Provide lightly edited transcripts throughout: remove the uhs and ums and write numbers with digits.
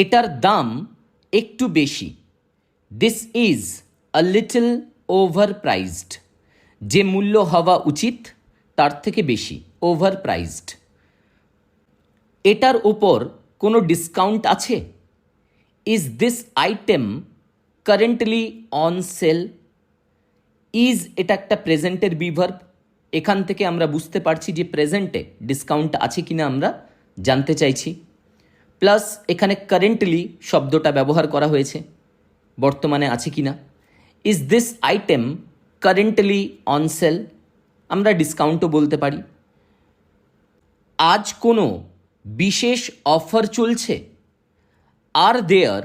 এটার দাম একটু বেশি। This is a little over prized. যে মূল্য হওয়া উচিত তার থেকে বেশি, ওভার প্রাইজড। এটার ওপর কোনো ডিসকাউন্ট আছে? Is this item currently on sell? Is এটা একটা প্রেজেন্টের বিভার্ব। এখান থেকে আমরা বুঝতে পারছি যে প্রেজেন্টে ডিসকাউন্ট আছে কিনা আমরা জানতে চাইছি। প্লাস এখানে কারেন্টলি শব্দটা ব্যবহার করা হয়েছে, বর্তমানে আছে কিনা। Is this item currently on sale? আমরা ডিসকাউন্টও বলতে পারি। আজ কোনো বিশেষ অফার চলছে? Are there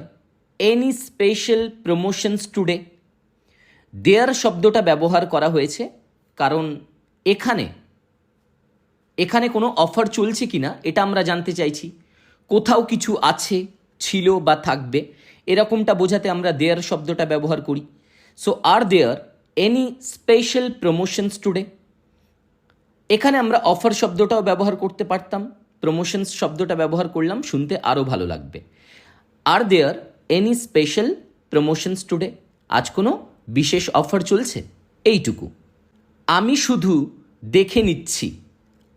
any special promotions today? There শব্দটা ব্যবহার করা হয়েছে কারণ এখানে কোনো অফার চলছে কি না এটা আমরা জানতে চাইছি। কোথাও কিছু আছে, ছিল বা থাকবে, এরকমটা বোঝাতে আমরা দেয়ার শব্দটা ব্যবহার করি। So are there any special promotions today? এখানে আমরা অফার শব্দটাও ব্যবহার করতে পারতাম, প্রমোশনস শব্দটা ব্যবহার করলাম, শুনতে আরও ভালো লাগবে। Are there any special promotions today? আজ কোনো বিশেষ অফার চলছে? এইটুকু। আমি শুধু দেখে নিচ্ছি।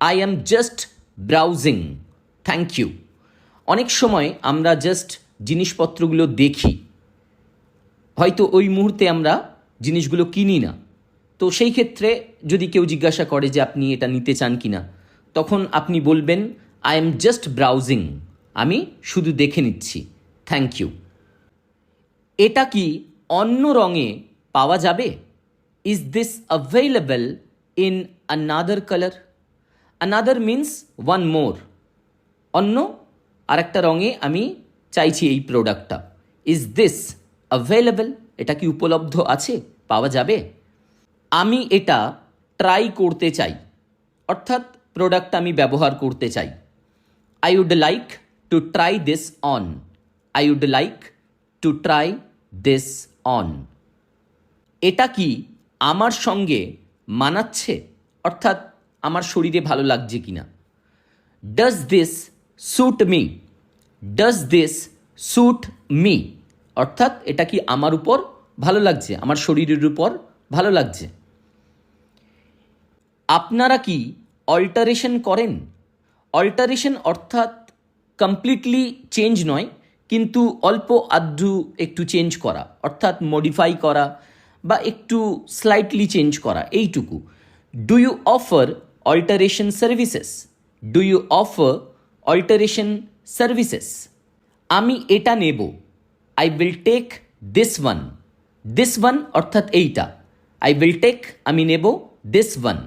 I am just browsing. Thank you. অনেক সময় আমরা জাস্ট জিনিসপত্রগুলো দেখি, হয়তো ওই মুহূর্তে আমরা জিনিসগুলো কিনি না। তো সেই ক্ষেত্রে যদি কেউ জিজ্ঞাসা করে যে আপনি এটা নিতে চান কি না, তখন আপনি বলবেন আই এম জাস্ট ব্রাউজিং, আমি শুধু দেখে নিচ্ছি, থ্যাংক ইউ। এটা কি অন্য রঙে পাওয়া যাবে? Is this available in another colour? Another means one more, অন্য আরেকটা রঙে আমি চাইছি এই প্রোডাক্টটা। Is this available? এটা কি উপলব্ধ আছে, পাওয়া যাবে? আমি এটা ট্রাই করতে চাই, অর্থাৎ প্রোডাক্ট আমি ব্যবহার করতে চাই। I would like to try this on. I would like to try this on. এটা কি আমার সঙ্গে মানাচ্ছে, অর্থাৎ আমার শরীরে ভালো লাগছে কিনা। Does this suit me? Does this suit me? অর্থাৎ এটা কি আমার উপর ভালো লাগছে, আমার শরীরের উপর ভালো লাগছে। আপনারা কি অল্টারেশন করেন? অল্টারেশন অর্থাৎ কমপ্লিটলি চেঞ্জ নয়, কিন্তু অল্প আধটু একটু চেঞ্জ করা, অর্থাৎ মডিফাই করা বা একটু স্লাইটলি চেঞ্জ করা, এইটুকু। Do you offer alteration services? Do you offer alteration services? আমি এটা নেব। I will take this one. This one অর্থাৎ এইটা। আই উইল টেক আমি নেব, দিস ওয়ান